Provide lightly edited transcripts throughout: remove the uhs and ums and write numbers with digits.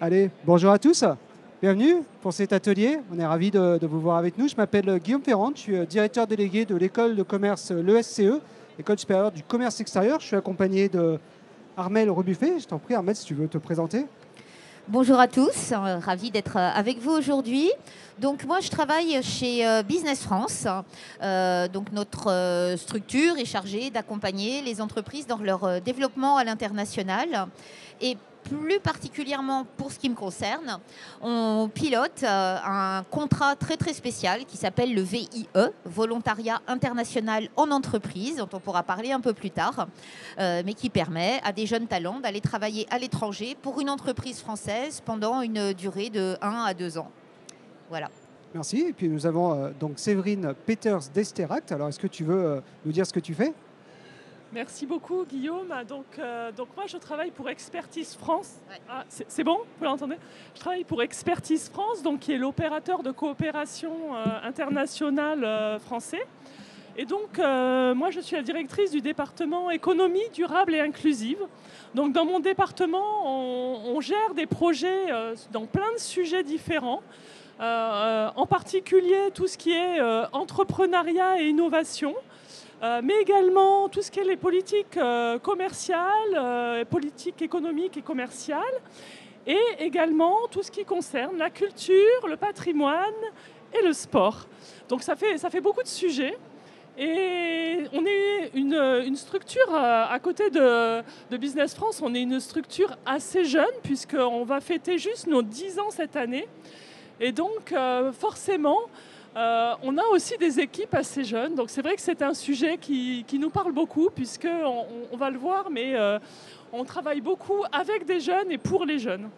Allez, bonjour à tous. Bienvenue pour cet atelier. On est ravis de vous voir avec nous. Je m'appelle Guillaume Ferrand. Je suis directeur délégué de l'école de commerce, l'ESCE, École supérieure du commerce extérieur. Je suis accompagné de Armelle Rebuffet. Je t'en prie, Armelle, si tu veux te présenter. Bonjour à tous, ravi d'être avec vous aujourd'hui. Donc moi je travaille chez Business France. Donc notre structure est chargée d'accompagner les entreprises dans leur développement à l'international. Et plus particulièrement pour ce qui me concerne, on pilote un contrat très très spécial qui s'appelle le VIE, Volontariat International en Entreprise, dont on pourra parler un peu plus tard, mais qui permet à des jeunes talents d'aller travailler à l'étranger pour une entreprise française pendant une durée de 1 à 2 ans. Voilà. Merci. Et puis nous avons donc Séverine Peters d'Esteract. Alors est-ce que tu veux nous dire ce que tu fais ? Merci beaucoup Guillaume. Donc moi je travaille pour Expertise France. Ouais. Ah, c'est bon, vous l'entendez ? Je travaille pour Expertise France, donc, qui est l'opérateur de coopération internationale français. Et donc moi je suis la directrice du département économie durable et inclusive. Donc dans mon département on gère des projets dans plein de sujets différents. En particulier tout ce qui est entrepreneuriat et innovation. Mais également tout ce qui est les politiques commerciales, politiques économiques et commerciales, et également tout ce qui concerne la culture, le patrimoine et le sport. Donc ça fait beaucoup de sujets. Et on est une structure, à côté de Business France, on est une structure assez jeune, puisqu'on va fêter juste nos 10 ans cette année. Et donc forcément, on a aussi des équipes assez jeunes, donc c'est vrai que c'est un sujet qui nous parle beaucoup, puisqu'on va le voir, mais on travaille beaucoup avec des jeunes et pour les jeunes.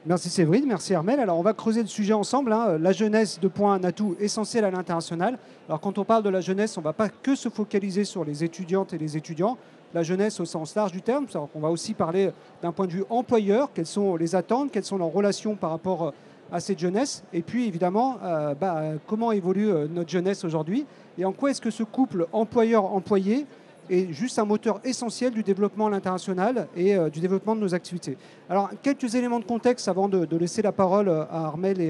Merci Séverine, merci Armelle. Alors on va creuser le sujet ensemble. La jeunesse, un atout essentiel à l'international. Alors quand on parle de la jeunesse, on ne va pas que se focaliser sur les étudiantes et les étudiants. La jeunesse au sens large du terme, on va aussi parler d'un point de vue employeur, quelles sont les attentes, quelles sont leurs relations par rapport à cette jeunesse, et puis évidemment comment évolue notre jeunesse aujourd'hui et en quoi est-ce que ce couple employeur-employé est juste un moteur essentiel du développement à l'international et du développement de nos activités. Alors quelques éléments de contexte avant de laisser la parole à Armelle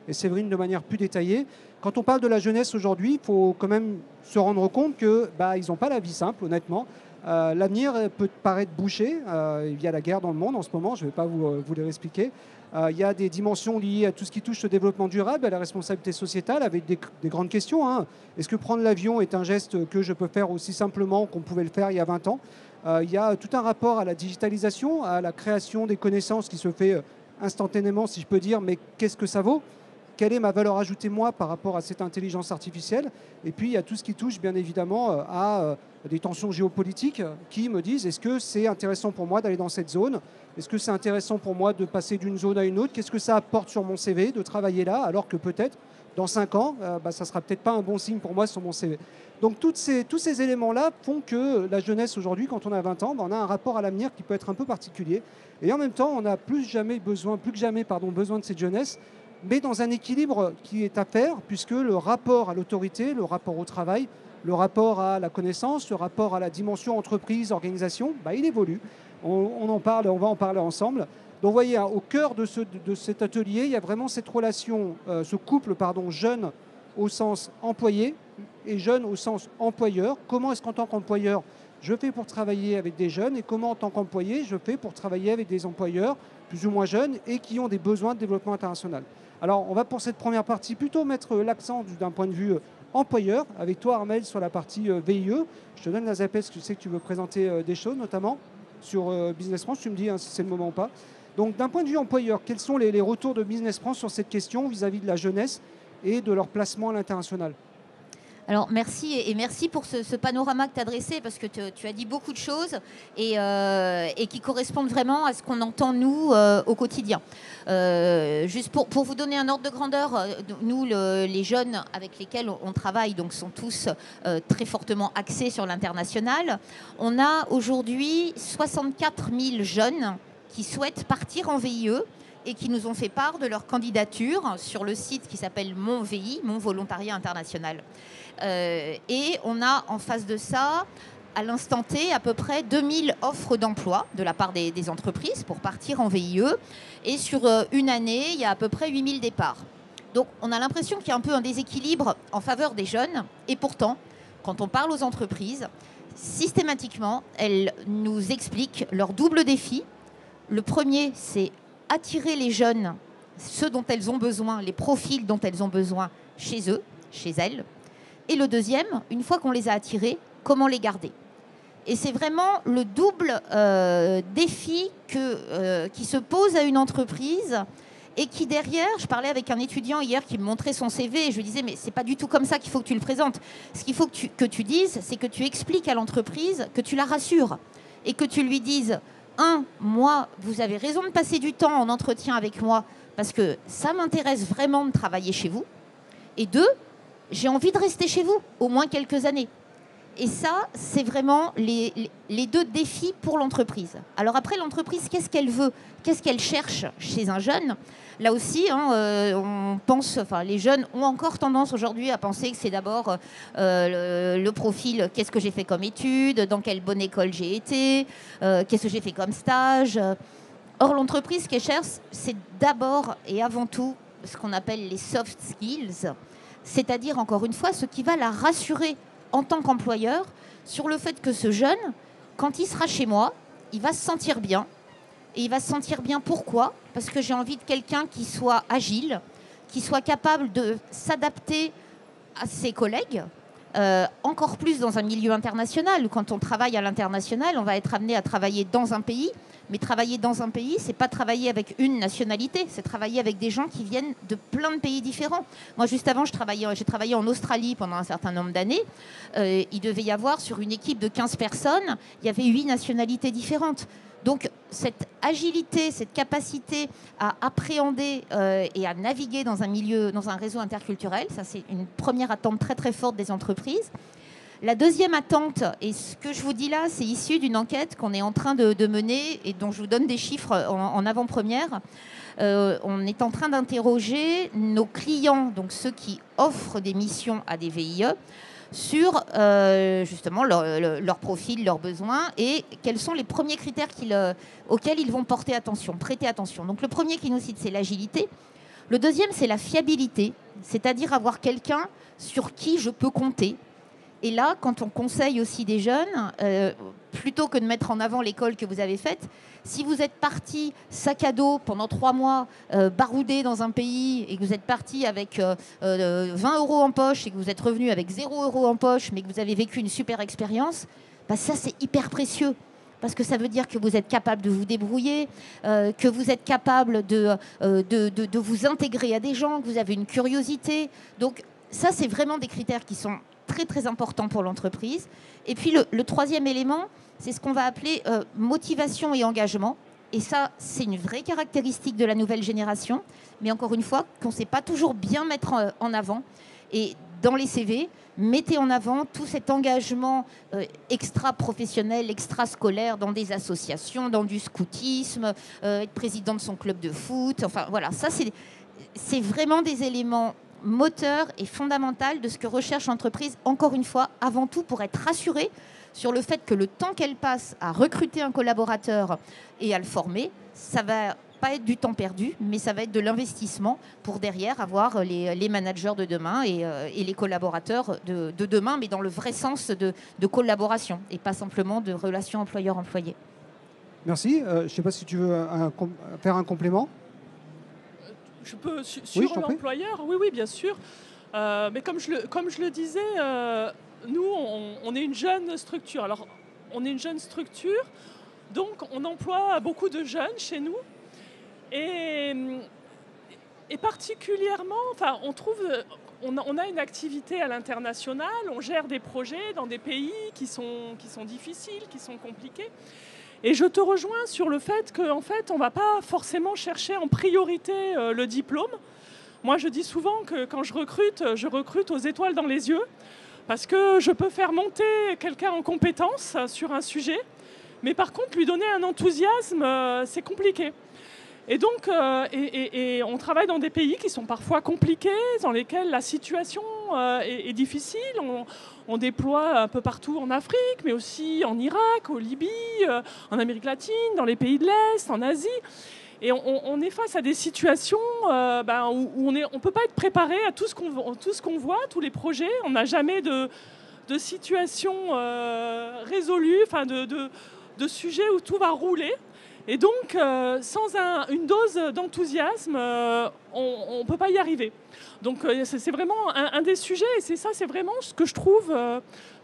et Séverine de manière plus détaillée. Quand on parle de la jeunesse aujourd'hui, il faut quand même se rendre compte qu'ils n'ont pas la vie simple, honnêtement. L'avenir peut paraître bouché. Il y a la guerre dans le monde en ce moment, je ne vais pas vous les expliquer. Il y a des dimensions liées à tout ce qui touche au développement durable, à la responsabilité sociétale, avec des grandes questions. Est-ce que prendre l'avion est un geste que je peux faire aussi simplement qu'on pouvait le faire il y a 20 ans ? Il y a tout un rapport à la digitalisation, à la création des connaissances qui se fait instantanément, si je peux dire, mais qu'est-ce que ça vaut ? Quelle est ma valeur ajoutée, moi, par rapport à cette intelligence artificielle ? Et puis, il y a tout ce qui touche, bien évidemment, à des tensions géopolitiques qui me disent, est-ce que c'est intéressant pour moi d'aller dans cette zone ? Est-ce que c'est intéressant pour moi de passer d'une zone à une autre ? Qu'est-ce que ça apporte sur mon CV de travailler là, alors que peut-être, dans 5 ans, ça ne sera peut-être pas un bon signe pour moi sur mon CV. Donc, tous ces éléments-là font que la jeunesse, aujourd'hui, quand on a 20 ans, on a un rapport à l'avenir qui peut être un peu particulier. Et en même temps, on a plus que jamais besoin de cette jeunesse, mais dans un équilibre qui est à faire, puisque le rapport à l'autorité, le rapport au travail, le rapport à la connaissance, le rapport à la dimension entreprise, organisation, il évolue. On va en parler ensemble. Donc vous voyez, au cœur de cet atelier, il y a vraiment cette relation, ce couple jeune au sens employé et jeune au sens employeur. Comment est-ce qu'en tant qu'employeur, je fais pour travailler avec des jeunes et comment en tant qu'employé, je fais pour travailler avec des employeurs plus ou moins jeunes et qui ont des besoins de développement international. Alors, on va pour cette première partie plutôt mettre l'accent d'un point de vue employeur, avec toi Armelle sur la partie VIE. Je te donne la zapette, parce que je sais que tu veux présenter des choses, notamment sur Business France. Tu me dis si c'est le moment ou pas. Donc, d'un point de vue employeur, quels sont les retours de Business France sur cette question vis-à-vis de la jeunesse et de leur placement à l'international ? Alors merci et merci pour ce panorama que tu as dressé, parce que tu as dit beaucoup de choses et qui correspondent vraiment à ce qu'on entend nous au quotidien. Juste pour vous donner un ordre de grandeur, nous les jeunes avec lesquels on travaille donc sont tous très fortement axés sur l'international. On a aujourd'hui 64 000 jeunes qui souhaitent partir en VIE et qui nous ont fait part de leur candidature sur le site qui s'appelle Mon VI, Mon Volontariat International. Et on a en face de ça à l'instant T à peu près 2000 offres d'emploi de la part des entreprises pour partir en VIE. Et sur une année, il y a à peu près 8000 départs. Donc on a l'impression qu'il y a un peu un déséquilibre en faveur des jeunes. Et pourtant, quand on parle aux entreprises, systématiquement, elles nous expliquent leur double défi. Le premier, c'est attirer les jeunes, ceux dont elles ont besoin, les profils dont elles ont besoin chez eux, chez elles. Et le deuxième, une fois qu'on les a attirés, comment les garder. Et c'est vraiment le double défi qui se pose à une entreprise et qui derrière, je parlais avec un étudiant hier qui me montrait son CV et je lui disais mais c'est pas du tout comme ça qu'il faut que tu le présentes. Ce qu'il faut que tu dises, c'est que tu expliques à l'entreprise, que tu la rassures et que tu lui dises moi, vous avez raison de passer du temps en entretien avec moi parce que ça m'intéresse vraiment de travailler chez vous. Et 2, j'ai envie de rester chez vous au moins quelques années. Et ça, c'est vraiment les deux défis pour l'entreprise. Alors après, l'entreprise, qu'est-ce qu'elle veut? Qu'est-ce qu'elle cherche chez un jeune? Là aussi, on pense, les jeunes ont encore tendance aujourd'hui à penser que c'est d'abord le profil, qu'est-ce que j'ai fait comme études, dans quelle bonne école j'ai été, qu'est-ce que j'ai fait comme stage. Or, l'entreprise, ce qu'elle cherche, c'est d'abord et avant tout ce qu'on appelle les soft skills, c'est-à-dire, encore une fois, ce qui va la rassurer en tant qu'employeur sur le fait que ce jeune, quand il sera chez moi, il va se sentir bien. Et il va se sentir bien pourquoi? Parce que j'ai envie de quelqu'un qui soit agile, qui soit capable de s'adapter à ses collègues, encore plus dans un milieu international. Quand on travaille à l'international, on va être amené à travailler dans un pays. Mais travailler dans un pays, c'est pas travailler avec une nationalité, c'est travailler avec des gens qui viennent de plein de pays différents. Moi, juste avant, j'ai travaillé en Australie pendant un certain nombre d'années. Il devait y avoir, sur une équipe de 15 personnes, il y avait 8 nationalités différentes. Donc, cette agilité, cette capacité à appréhender et à naviguer dans un milieu, dans un réseau interculturel, ça, c'est une première attente très, très forte des entreprises. La deuxième attente, et ce que je vous dis là, c'est issu d'une enquête qu'on est en train de mener et dont je vous donne des chiffres en avant-première. On est en train d'interroger nos clients, donc ceux qui offrent des missions à des VIE, sur justement leur profil, leurs besoins et quels sont les premiers critères auxquels ils vont prêter attention. Donc le premier qui nous cite, c'est l'agilité. Le deuxième, c'est la fiabilité, c'est-à-dire avoir quelqu'un sur qui je peux compter. Et là, quand on conseille aussi des jeunes, plutôt que de mettre en avant l'école que vous avez faite, si vous êtes parti sac à dos pendant 3 mois, baroudé dans un pays, et que vous êtes parti avec 20 € en poche, et que vous êtes revenu avec 0 € en poche, mais que vous avez vécu une super expérience, bah ça, c'est hyper précieux. Parce que ça veut dire que vous êtes capable de vous débrouiller, que vous êtes capable de vous intégrer à des gens, que vous avez une curiosité. Donc ça, c'est vraiment des critères qui sont très très important pour l'entreprise. Et puis le troisième élément, c'est ce qu'on va appeler motivation et engagement. Et ça, c'est une vraie caractéristique de la nouvelle génération, mais encore une fois, qu'on ne sait pas toujours bien mettre en avant. Et dans les CV, mettez en avant tout cet engagement extra-professionnel, extra-scolaire dans des associations, dans du scoutisme, être président de son club de foot. Enfin voilà, ça c'est vraiment des éléments moteur et fondamental de ce que recherche l'entreprise, encore une fois, avant tout pour être rassurée sur le fait que le temps qu'elle passe à recruter un collaborateur et à le former, ça va pas être du temps perdu, mais ça va être de l'investissement pour derrière avoir les managers de demain et les collaborateurs de demain, mais dans le vrai sens de collaboration et pas simplement de relation employeur-employé. Merci. Je ne sais pas si tu veux faire un complément. Je peux sur l'employeur, oui, bien sûr. Mais comme je le disais, nous, on est une jeune structure. Alors, on est une jeune structure, donc on emploie beaucoup de jeunes chez nous. Et particulièrement, on a une activité à l'international, on gère des projets dans des pays qui sont difficiles, qui sont compliqués. Et je te rejoins sur le fait qu'en fait, on ne va pas forcément chercher en priorité le diplôme. Moi, je dis souvent que quand je recrute aux étoiles dans les yeux, parce que je peux faire monter quelqu'un en compétence sur un sujet, mais par contre, lui donner un enthousiasme, c'est compliqué. Et donc, on travaille dans des pays qui sont parfois compliqués, dans lesquels la situation est difficile. On déploie un peu partout en Afrique, mais aussi en Irak, au Libye, en Amérique latine, dans les pays de l'Est, en Asie. Et on est face à des situations où on ne peut pas être préparé à tout ce qu'on voit, tous les projets. On n'a jamais de situation résolue, de sujet où tout va rouler. Et donc, sans une dose d'enthousiasme, on ne peut pas y arriver. Donc, c'est vraiment un des sujets, et c'est vraiment ce que je trouve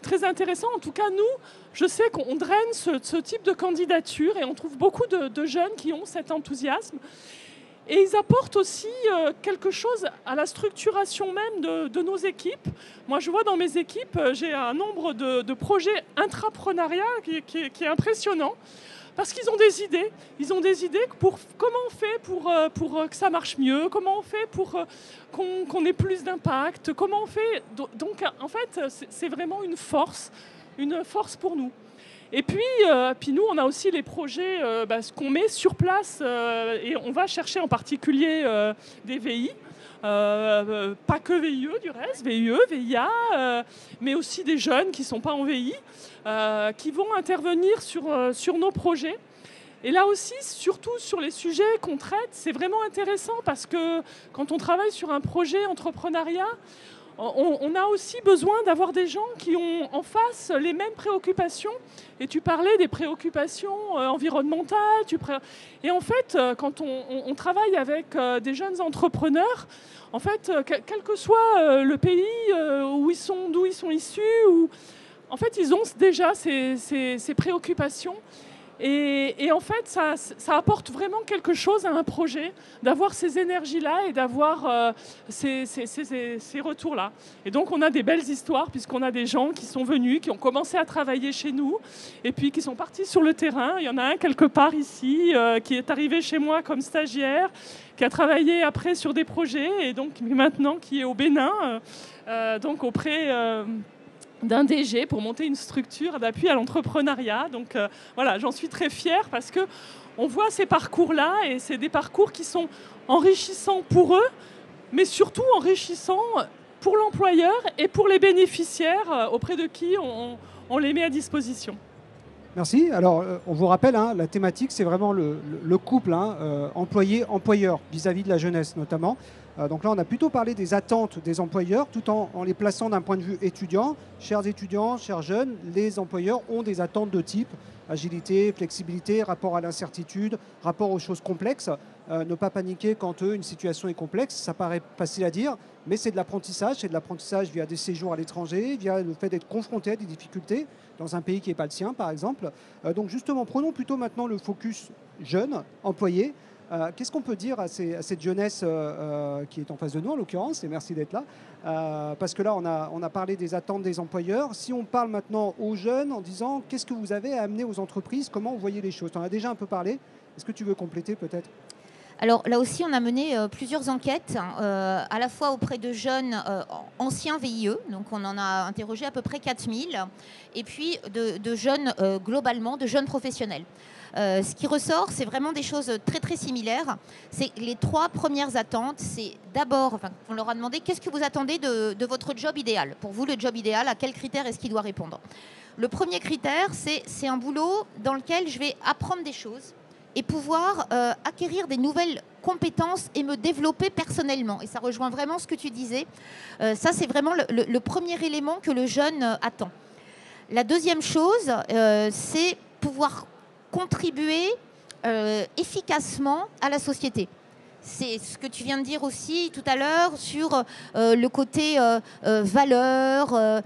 très intéressant. En tout cas, nous, je sais qu'on draine ce type de candidature, et on trouve beaucoup de jeunes qui ont cet enthousiasme. Et ils apportent aussi quelque chose à la structuration même de nos équipes. Moi, je vois dans mes équipes, j'ai un nombre de projets intrapreneuriats qui est impressionnant. Parce qu'ils ont des idées. Ils ont des idées pour comment on fait pour que ça marche mieux, comment on fait pour qu'on ait plus d'impact, comment on fait. Donc, en fait, c'est vraiment une force pour nous. Et puis nous, on a aussi les projets ce qu'on met sur place et on va chercher en particulier des VI. Pas que VIE du reste, VIE, VIA, mais aussi des jeunes qui ne sont pas en VI, qui vont intervenir sur nos projets. Et là aussi, surtout sur les sujets qu'on traite, c'est vraiment intéressant parce que quand on travaille sur un projet entrepreneuriat, on a aussi besoin d'avoir des gens qui ont en face les mêmes préoccupations. Et tu parlais des préoccupations environnementales. Et en fait, quand on travaille avec des jeunes entrepreneurs, en fait, quel que soit le pays d'où ils sont issus, en fait, ils ont déjà ces préoccupations. Et en fait, ça apporte vraiment quelque chose à un projet, d'avoir ces énergies-là et d'avoir ces retours-là. Et donc, on a des belles histoires, puisqu'on a des gens qui sont venus, qui ont commencé à travailler chez nous, et puis qui sont partis sur le terrain. Il y en a un quelque part ici, qui est arrivé chez moi comme stagiaire, qui a travaillé après sur des projets, et donc maintenant qui est au Bénin, donc auprès d'un DG pour monter une structure d'appui à l'entrepreneuriat. Donc voilà, j'en suis très fière parce qu'on voit ces parcours-là et c'est des parcours qui sont enrichissants pour eux, mais surtout enrichissants pour l'employeur et pour les bénéficiaires auprès de qui on les met à disposition. Merci. Alors, on vous rappelle, la thématique, c'est vraiment le couple employé-employeur vis-à-vis de la jeunesse notamment. Donc là, on a plutôt parlé des attentes des employeurs tout en les plaçant d'un point de vue étudiant. Chers étudiants, chers jeunes, les employeurs ont des attentes de type agilité, flexibilité, rapport à l'incertitude, rapport aux choses complexes. Ne pas paniquer quand une situation est complexe, ça paraît facile à dire, mais c'est de l'apprentissage. C'est de l'apprentissage via des séjours à l'étranger, via le fait d'être confronté à des difficultés dans un pays qui n'est pas le sien, par exemple. Donc justement, prenons plutôt maintenant le focus jeune, employé. Qu'est-ce qu'on peut dire à cette jeunesse qui est en face de nous, en l'occurrence, et merci d'être là, parce que là, on a parlé des attentes des employeurs. Si on parle maintenant aux jeunes en disant qu'est-ce que vous avez à amener aux entreprises, comment vous voyez les choses? Tu en as déjà un peu parlé. Est-ce que tu veux compléter peut-être? Alors là aussi, on a mené plusieurs enquêtes, à la fois auprès de jeunes anciens VIE, donc on en a interrogé à peu près 4000, et puis de jeunes globalement, de jeunes professionnels. Ce qui ressort, c'est vraiment des choses très très similaires. C'est les 3 premières attentes. C'est d'abord, on leur a demandé qu'est-ce que vous attendez de votre job idéal. Pour vous, le job idéal, à quels critères est-ce qu'il doit répondre? Le premier critère, c'est un boulot dans lequel je vais apprendre des choses et pouvoir acquérir des nouvelles compétences et me développer personnellement. Et ça rejoint vraiment ce que tu disais. Ça, c'est vraiment le premier élément que le jeune attend. La deuxième chose, c'est pouvoir contribuer efficacement à la société. C'est ce que tu viens de dire aussi tout à l'heure sur le côté valeur,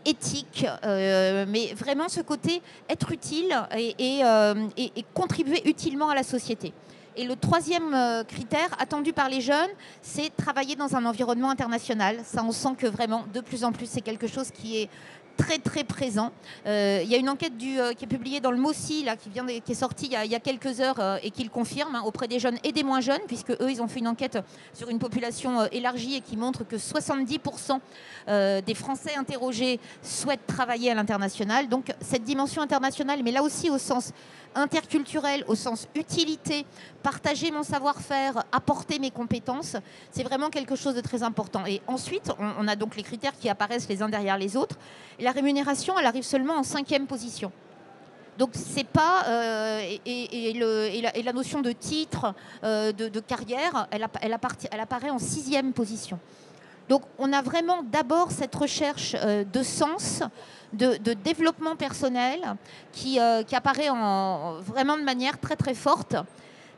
éthique, mais vraiment ce côté être utile et contribuer utilement à la société. Et le troisième critère attendu par les jeunes, c'est travailler dans un environnement international. Ça, on sent que vraiment, de plus en plus, c'est quelque chose qui est très très présent. Il y a une enquête qui est publiée dans le MOSI, là, qui est sortie il y a quelques heures et qui le confirme auprès des jeunes et des moins jeunes, puisque eux, ils ont fait une enquête sur une population élargie et qui montre que 70% des Français interrogés souhaitent travailler à l'international. Donc cette dimension internationale, mais là aussi au sens interculturel au sens utilité, partager mon savoir-faire, apporter mes compétences, c'est vraiment quelque chose de très important. Et ensuite, on a donc les critères qui apparaissent les uns derrière les autres. Et la rémunération, elle arrive seulement en 5e position. Donc c'est pas la notion de titre, de carrière, elle apparaît en 6e position. Donc on a vraiment d'abord cette recherche de sens, de développement personnel qui apparaît vraiment de manière très très forte.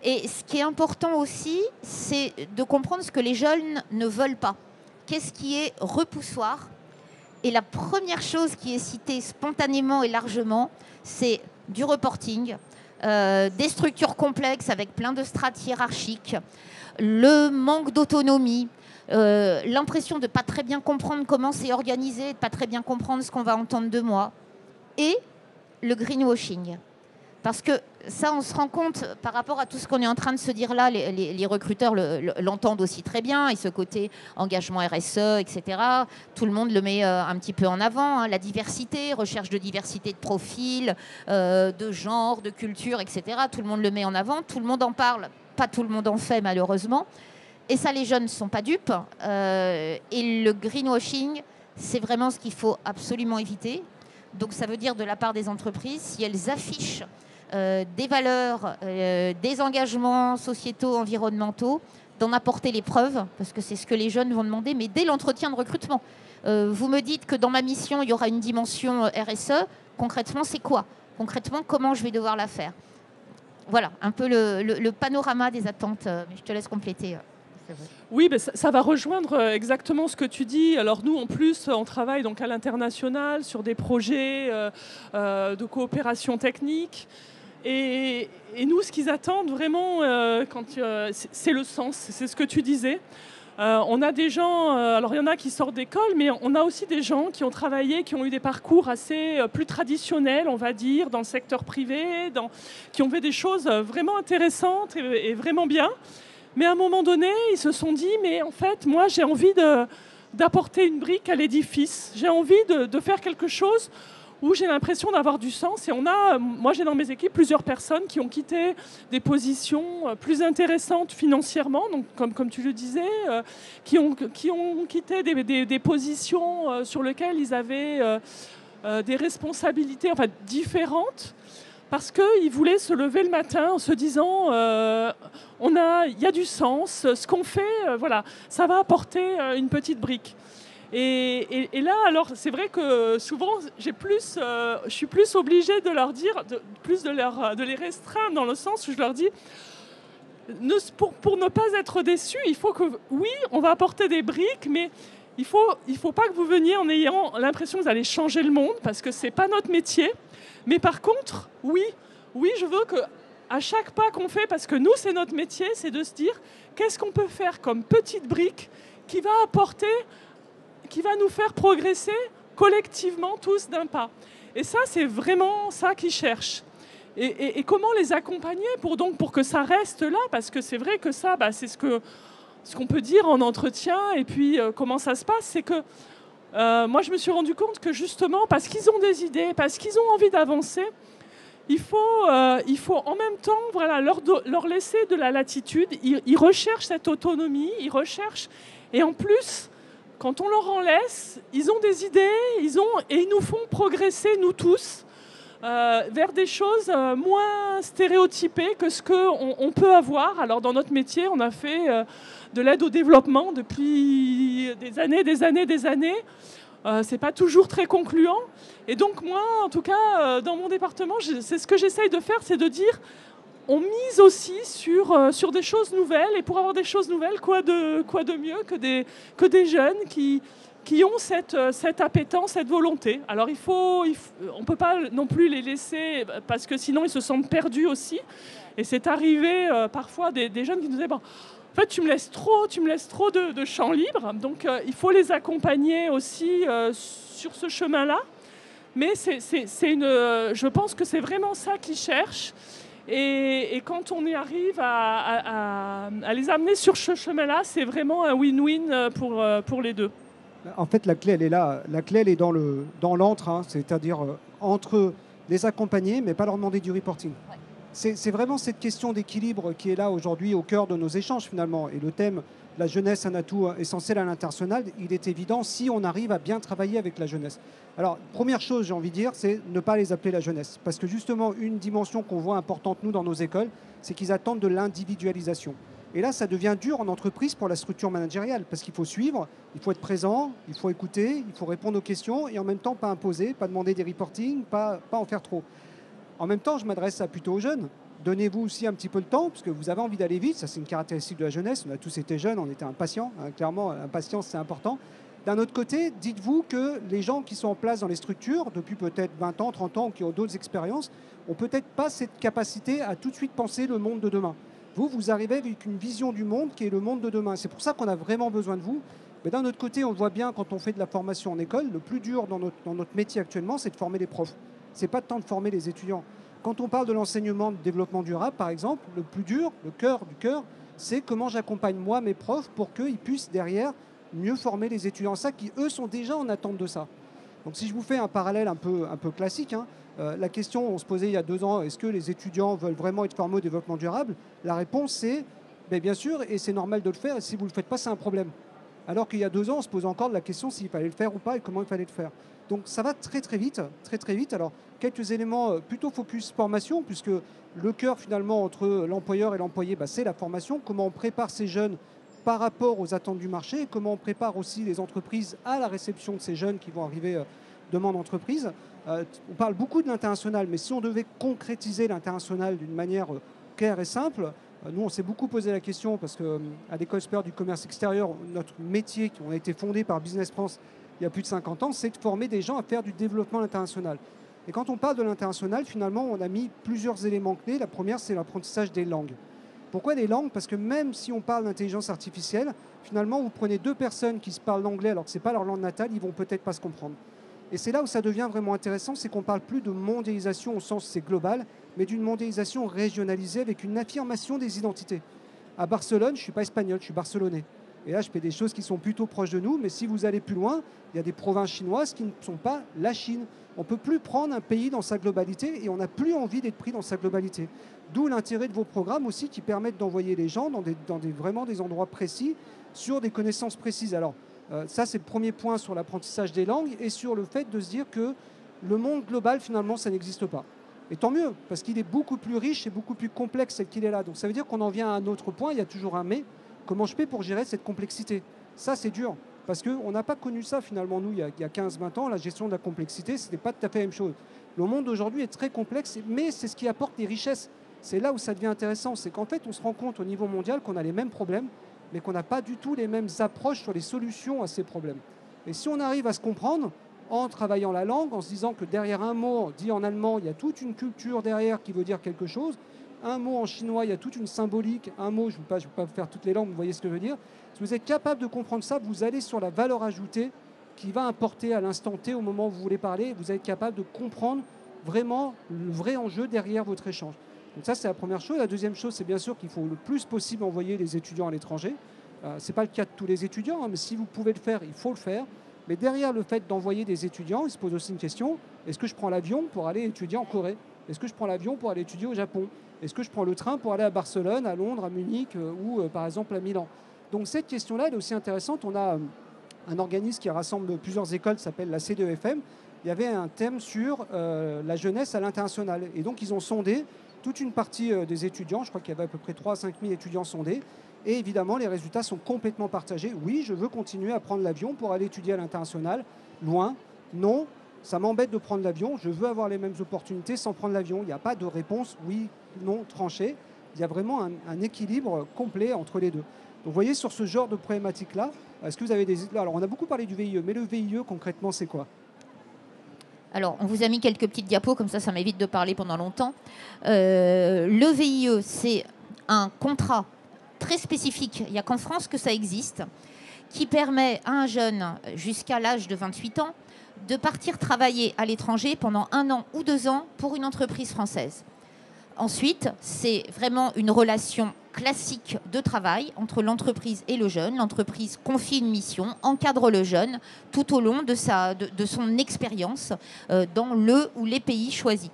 Et ce qui est important aussi, c'est de comprendre ce que les jeunes ne veulent pas. Qu'est-ce qui est repoussoir? Et la première chose qui est citée spontanément et largement, c'est du reporting, des structures complexes avec plein de strates hiérarchiques, le manque d'autonomie, l'impression de ne pas très bien comprendre comment c'est organisé, de ne pas très bien comprendre ce qu'on va entendre de moi, et le greenwashing. Parce que ça, on se rend compte par rapport à tout ce qu'on est en train de se dire là, les recruteurs l'entendent aussi très bien, et ce côté engagement RSE, etc. Tout le monde le met un petit peu en avant, hein, la diversité, recherche de diversité de profil, de genre, de culture, etc. Tout le monde le met en avant, tout le monde en parle, pas tout le monde en fait malheureusement. Et ça, les jeunes ne sont pas dupes. Et le greenwashing, c'est vraiment ce qu'il faut absolument éviter. Donc ça veut dire de la part des entreprises, si elles affichent des valeurs, des engagements sociétaux, environnementaux, d'en apporter les preuves, parce que c'est ce que les jeunes vont demander, mais dès l'entretien de recrutement. Vous me dites que dans ma mission, il y aura une dimension RSE. Concrètement, c'est quoi? Concrètement, comment je vais devoir la faire? Voilà, un peu le panorama des attentes. Mais je te laisse compléter. Oui, ben ça va rejoindre exactement ce que tu dis. Alors nous, en plus, on travaille donc à l'international sur des projets de coopération technique. Et nous, ce qu'ils attendent vraiment, c'est le sens, c'est ce que tu disais. On a des gens, alors il y en a qui sortent d'école, mais on a aussi des gens qui ont travaillé, qui ont eu des parcours assez plus traditionnels, on va dire, dans le secteur privé, qui ont fait des choses vraiment intéressantes et vraiment bien. Mais à un moment donné, ils se sont dit, mais en fait, moi, j'ai envie d'apporter une brique à l'édifice. J'ai envie de faire quelque chose où j'ai l'impression d'avoir du sens. Et moi, j'ai dans mes équipes plusieurs personnes qui ont quitté des positions plus intéressantes financièrement, donc comme tu le disais, qui ont quitté des positions sur lesquelles ils avaient des responsabilités différentes. Parce qu'ils voulaient se lever le matin en se disant il y a du sens, ce qu'on fait, voilà, ça va apporter une petite brique. Et là, alors, c'est vrai que souvent, je suis plus obligée de leur dire, de les restreindre dans le sens où je leur dis, pour ne pas être déçus, il faut que, oui, on va apporter des briques, mais il faut pas que vous veniez en ayant l'impression que vous allez changer le monde, parce que c'est pas notre métier. Mais par contre, oui, je veux qu'à chaque pas qu'on fait, parce que nous, c'est notre métier, c'est de se dire qu'est-ce qu'on peut faire comme petite brique qui va nous faire progresser collectivement tous d'un pas. Et ça, c'est vraiment ça qu'ils cherchent. Et comment les accompagner pour que ça reste là, parce que c'est vrai que ça, c'est ce qu'on peut dire en entretien, et puis comment ça se passe, c'est que moi, je me suis rendu compte que justement, parce qu'ils ont des idées, parce qu'ils ont envie d'avancer, il faut en même temps leur laisser de la latitude. Ils recherchent cette autonomie, et en plus, quand on leur en laisse, ils ont des idées, et ils nous font progresser, nous tous, vers des choses moins stéréotypées que ce qu'on peut avoir. Alors, dans notre métier, on a fait de l'aide au développement depuis des années. C'est pas toujours très concluant. Et donc moi, en tout cas, dans mon département, c'est ce que j'essaye de faire, c'est de dire, on mise aussi sur des choses nouvelles. Et pour avoir des choses nouvelles, quoi de mieux que des jeunes qui ont cette appétence, cette volonté. Alors on ne peut pas non plus les laisser, parce que sinon ils se sentent perdus aussi. Et c'est arrivé parfois des jeunes qui nous disaient, en fait, tu me laisses trop de champ libre. Donc, il faut les accompagner aussi sur ce chemin-là. Mais je pense que c'est vraiment ça qu'ils cherchent. Et quand on y arrive à les amener sur ce chemin-là, c'est vraiment un win-win pour les deux. En fait, la clé, elle est là. La clé, elle est dans l'entre, hein, c'est-à-dire entre les accompagner, mais pas leur demander du reporting. Ouais. c'est vraiment cette question d'équilibre qui est là aujourd'hui au cœur de nos échanges finalement. Et le thème, la jeunesse, un atout essentiel à l'international, il est évident si on arrive à bien travailler avec la jeunesse. Alors, première chose, j'ai envie de dire, c'est ne pas les appeler la jeunesse. Parce que justement, une dimension qu'on voit importante, nous, dans nos écoles, c'est qu'ils attendent de l'individualisation. Et là, ça devient dur en entreprise pour la structure managériale, parce qu'il faut suivre, il faut être présent, il faut écouter, il faut répondre aux questions, et en même temps, pas imposer, pas demander des reportings, pas en faire trop. En même temps, je m'adresse plutôt aux jeunes. Donnez-vous aussi un petit peu le temps, parce que vous avez envie d'aller vite, ça c'est une caractéristique de la jeunesse, on a tous été jeunes, on était impatients, hein, clairement, l'impatience c'est important. D'un autre côté, dites-vous que les gens qui sont en place dans les structures, depuis peut-être 20 ans, 30 ans, qui ont d'autres expériences, ont peut-être pas cette capacité à tout de suite penser le monde de demain. Vous arrivez avec une vision du monde qui est le monde de demain. C'est pour ça qu'on a vraiment besoin de vous. Mais d'un autre côté, on le voit bien quand on fait de la formation en école, le plus dur dans notre métier actuellement, c'est de former les profs. C'est pas le temps de former les étudiants. Quand on parle de l'enseignement de développement durable, par exemple, le plus dur, le cœur du cœur, c'est comment j'accompagne moi mes profs pour qu'ils puissent derrière mieux former les étudiants. Ça qui, eux, sont déjà en attente de ça. Donc si je vous fais un parallèle un peu classique, hein, la question, on se posait il y a 2 ans, est-ce que les étudiants veulent vraiment être formés au développement durable? La réponse c'est, bien sûr, et c'est normal de le faire, et si vous ne le faites pas, c'est un problème. Alors qu'il y a 2 ans, on se posait encore de la question s'il fallait le faire ou pas et comment il fallait le faire. Donc ça va très très vite, très très vite. Alors quelques éléments plutôt focus formation, puisque le cœur finalement entre l'employeur et l'employé, c'est la formation. Comment on prépare ces jeunes par rapport aux attentes du marché, et comment on prépare aussi les entreprises à la réception de ces jeunes qui vont arriver demain en entreprise. On parle beaucoup de l'international, mais si on devait concrétiser l'international d'une manière claire et simple, nous, on s'est beaucoup posé la question parce qu'à l'École supérieure du commerce extérieur, notre métier, qui a été fondé par Business France il y a plus de 50 ans, c'est de former des gens à faire du développement international. Et quand on parle de l'international, finalement, on a mis plusieurs éléments clés. La première, c'est l'apprentissage des langues. Pourquoi des langues? Parce que même si on parle d'intelligence artificielle, finalement, vous prenez 2 personnes qui se parlent l'anglais alors que ce n'est pas leur langue natale, ils ne vont peut-être pas se comprendre. Et c'est là où ça devient vraiment intéressant, c'est qu'on ne parle plus de mondialisation au sens c'est global, mais d'une mondialisation régionalisée avec une affirmation des identités. À Barcelone, je ne suis pas espagnol, je suis barcelonais. Et là, je fais des choses qui sont plutôt proches de nous, mais si vous allez plus loin, il y a des provinces chinoises qui ne sont pas la Chine. On ne peut plus prendre un pays dans sa globalité et on n'a plus envie d'être pris dans sa globalité. D'où l'intérêt de vos programmes aussi qui permettent d'envoyer les gens dans vraiment des endroits précis sur des connaissances précises. Alors, ça, c'est le premier point sur l'apprentissage des langues et sur le fait de se dire que le monde global, finalement, ça n'existe pas. Et tant mieux, parce qu'il est beaucoup plus riche et beaucoup plus complexe tel qu'il est là. Donc ça veut dire qu'on en vient à un autre point, il y a toujours un mais. Comment je fais pour gérer cette complexité? Ça, c'est dur, parce qu'on n'a pas connu ça, finalement, nous, il y a 15-20 ans, la gestion de la complexité, ce n'était pas tout à fait la même chose. Le monde d'aujourd'hui est très complexe, mais c'est ce qui apporte des richesses. C'est là où ça devient intéressant, c'est qu'en fait, on se rend compte au niveau mondial qu'on a les mêmes problèmes, mais qu'on n'a pas du tout les mêmes approches sur les solutions à ces problèmes. Et si on arrive à se comprendre, en travaillant la langue, en se disant que derrière un mot dit en allemand, il y a toute une culture derrière qui veut dire quelque chose, un mot en chinois, il y a toute une symbolique, un mot, je ne vais pas faire toutes les langues, vous voyez ce que je veux dire. Si vous êtes capable de comprendre ça, vous allez sur la valeur ajoutée qui va apporter à l'instant T, au moment où vous voulez parler, vous êtes capable de comprendre vraiment le vrai enjeu derrière votre échange. Donc ça, c'est la première chose. La deuxième chose, c'est bien sûr qu'il faut le plus possible envoyer les étudiants à l'étranger. Ce n'est pas le cas de tous les étudiants, hein, mais si vous pouvez le faire, il faut le faire. Mais derrière le fait d'envoyer des étudiants, il se pose aussi une question, est-ce que je prends l'avion pour aller étudier en Corée? Est-ce que je prends l'avion pour aller étudier au Japon? Est-ce que je prends le train pour aller à Barcelone, à Londres, à Munich ou par exemple à Milan? Donc cette question-là, elle est aussi intéressante. On a un organisme qui rassemble plusieurs écoles, qui s'appelle la C2FM. Il y avait un thème sur la jeunesse à l'international. Et donc ils ont sondé toute une partie des étudiants. Je crois qu'il y avait à peu près 3 à 5 000 étudiants sondés. Et évidemment, les résultats sont complètement partagés. Oui, je veux continuer à prendre l'avion pour aller étudier à l'international. Loin, non, ça m'embête de prendre l'avion. Je veux avoir les mêmes opportunités sans prendre l'avion. Il n'y a pas de réponse oui, non, tranchée. Il y a vraiment un équilibre complet entre les deux. Donc vous voyez, sur ce genre de problématique-là, est-ce que vous avez des... Alors, on a beaucoup parlé du VIE, mais le VIE, concrètement, c'est quoi? Alors, on vous a mis quelques petites diapos, comme ça m'évite de parler pendant longtemps. Le VIE, c'est un contrat très spécifique, il n'y a qu'en France que ça existe, qui permet à un jeune jusqu'à l'âge de 28 ans de partir travailler à l'étranger pendant 1 an ou 2 ans pour une entreprise française. Ensuite, c'est vraiment une relation classique de travail entre l'entreprise et le jeune. L'entreprise confie une mission, encadre le jeune tout au long de son expérience dans le ou les pays choisis.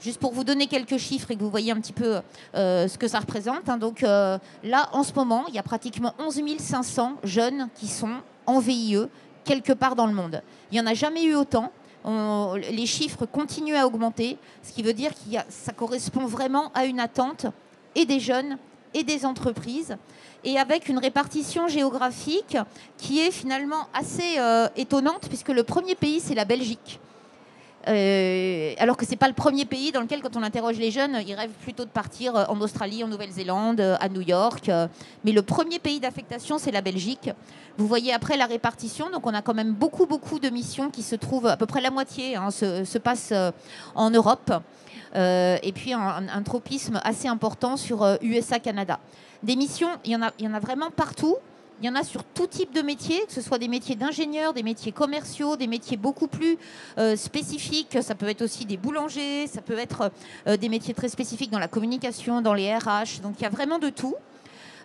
Juste pour vous donner quelques chiffres et que vous voyez un petit peu ce que ça représente. Hein. Donc là, en ce moment, il y a pratiquement 11 500 jeunes qui sont en VIE quelque part dans le monde. Il n'y en a jamais eu autant. Les chiffres continuent à augmenter, ce qui veut dire que ça correspond vraiment à une attente et des jeunes et des entreprises, et avec une répartition géographique qui est finalement assez étonnante, puisque le premier pays, c'est la Belgique. Alors que ce n'est pas le premier pays dans lequel, quand on interroge les jeunes, ils rêvent plutôt de partir en Australie, en Nouvelle-Zélande, à New York. Mais le premier pays d'affectation, c'est la Belgique. Vous voyez après la répartition, donc on a quand même beaucoup de missions qui se trouvent, à peu près la moitié se passe en Europe. Et puis un tropisme assez important sur USA-Canada. Des missions, il y en a vraiment partout. Il y en a sur tout type de métiers, que ce soit des métiers d'ingénieurs, des métiers commerciaux, des métiers beaucoup plus spécifiques. Ça peut être aussi des boulangers, ça peut être des métiers très spécifiques dans la communication, dans les RH. Donc il y a vraiment de tout.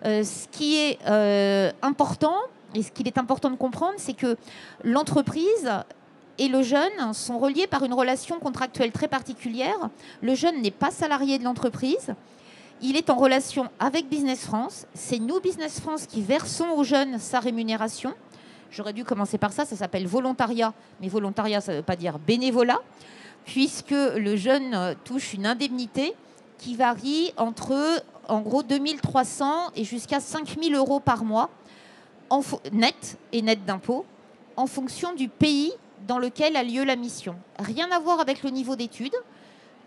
Ce qui est important, et ce qu'il est important de comprendre, c'est que l'entreprise et le jeune sont reliés par une relation contractuelle très particulière. Le jeune n'est pas salarié de l'entreprise. Il est en relation avec Business France. C'est nous, Business France, qui versons aux jeunes sa rémunération. J'aurais dû commencer par ça, ça s'appelle volontariat. Mais volontariat, ça ne veut pas dire bénévolat, puisque le jeune touche une indemnité qui varie entre, en gros, 2 300 et jusqu'à 5 000 euros par mois, net et net d'impôts, en fonction du pays dans lequel a lieu la mission. Rien à voir avec le niveau d'études.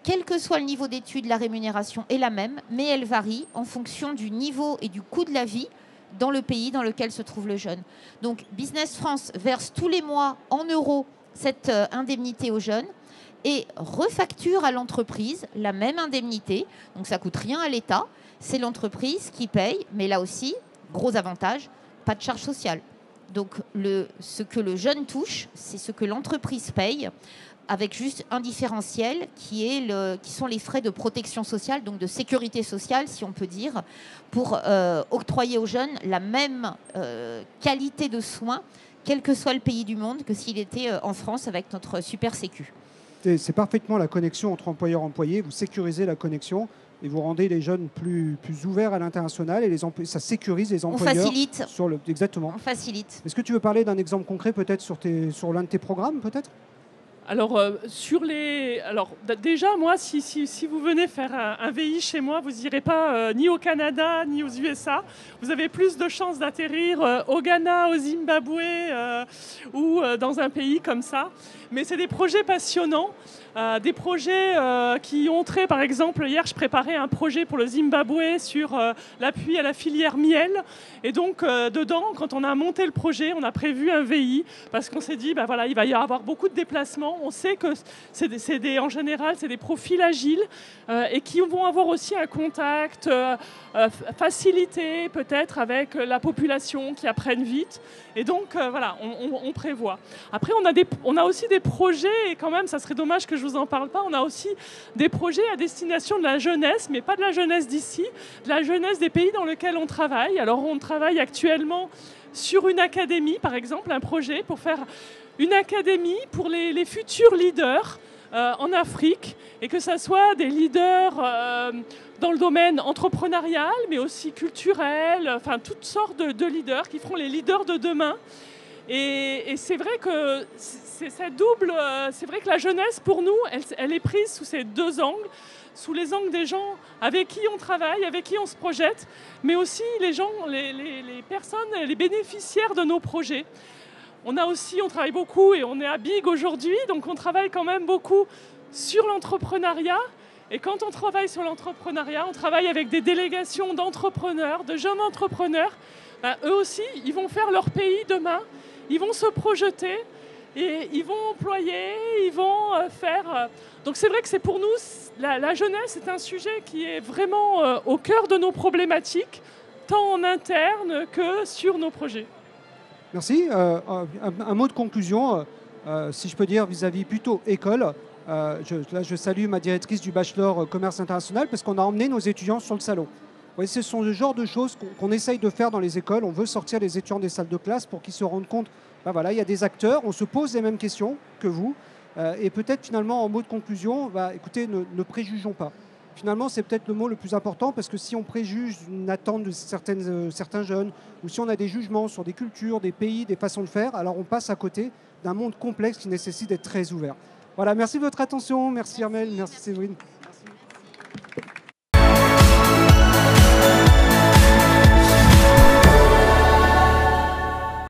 Quel que soit le niveau d'études, la rémunération est la même, mais elle varie en fonction du niveau et du coût de la vie dans le pays dans lequel se trouve le jeune. Donc Business France verse tous les mois en euros cette indemnité aux jeunes et refacture à l'entreprise la même indemnité. Donc ça ne coûte rien à l'État. C'est l'entreprise qui paye, mais là aussi, gros avantage, pas de charge sociale. Donc ce que le jeune touche, c'est ce que l'entreprise paye, avec juste un différentiel qui sont les frais de protection sociale, donc de sécurité sociale, si on peut dire, pour octroyer aux jeunes la même qualité de soins, quel que soit le pays du monde, que s'il était en France avec notre super sécu. C'est parfaitement la connexion entre employeur et employé. Vous sécurisez la connexion et vous rendez les jeunes plus ouverts à l'international et ça sécurise les employeurs. On facilite. Exactement. On facilite. Est-ce que tu veux parler d'un exemple concret peut-être sur l'un de tes programmes peut-être ? Alors, déjà, moi, si vous venez faire un VI chez moi, vous n'irez pas ni au Canada, ni aux USA. Vous avez plus de chances d'atterrir au Ghana, au Zimbabwe ou dans un pays comme ça. Mais c'est des projets passionnants, des projets qui ont trait, par exemple, hier, je préparais un projet pour le Zimbabwe sur l'appui à la filière miel. Et donc, dedans, quand on a monté le projet, on a prévu un VI parce qu'on s'est dit, voilà, il va y avoir beaucoup de déplacements. On sait que en général, c'est des profils agiles et qui vont avoir aussi un contact facilité peut-être avec la population qui apprennent vite. Et donc, voilà, on prévoit. Après, on a aussi des projets, et quand même, ça serait dommage que je ne vous en parle pas, on a aussi des projets à destination de la jeunesse, mais pas de la jeunesse d'ici, de la jeunesse des pays dans lesquels on travaille. Alors, on travaille actuellement sur une académie, par exemple, un projet pour faire une académie pour les futurs leaders en Afrique, et que ce soit des leaders dans le domaine entrepreneurial, mais aussi culturel, enfin toutes sortes de leaders qui feront les leaders de demain. Et c'est vrai que ça double. C'est vrai que la jeunesse, pour nous, elle est prise sous ces deux angles, sous les angles des gens avec qui on travaille, avec qui on se projette, mais aussi les gens, les personnes, les bénéficiaires de nos projets. On travaille beaucoup et on est à Big aujourd'hui, donc on travaille quand même beaucoup sur l'entrepreneuriat. Et quand on travaille sur l'entrepreneuriat, on travaille avec des délégations d'entrepreneurs, de jeunes entrepreneurs. Eux aussi, ils vont faire leur pays demain, ils vont se projeter et ils vont employer, ils vont faire... Donc c'est vrai que c'est pour nous, la jeunesse est un sujet qui est vraiment au cœur de nos problématiques, tant en interne que sur nos projets. Merci. Un mot de conclusion, si je peux dire, vis-à-vis plutôt école. Je salue ma directrice du bachelor commerce international parce qu'on a emmené nos étudiants sur le salon. Vous voyez, ce sont le genre de choses qu'on essaye de faire dans les écoles. On veut sortir les étudiants des salles de classe pour qu'ils se rendent compte, voilà, il y a des acteurs, on se pose les mêmes questions que vous. Et peut-être finalement, en mot de conclusion, écoutez, ne préjugeons pas. Finalement, c'est peut-être le mot le plus important parce que si on préjuge une attente de certains jeunes ou si on a des jugements sur des cultures, des pays, des façons de faire, alors on passe à côté d'un monde complexe qui nécessite d'être très ouvert. Voilà, merci de votre attention. Merci Armelle, merci Séverine.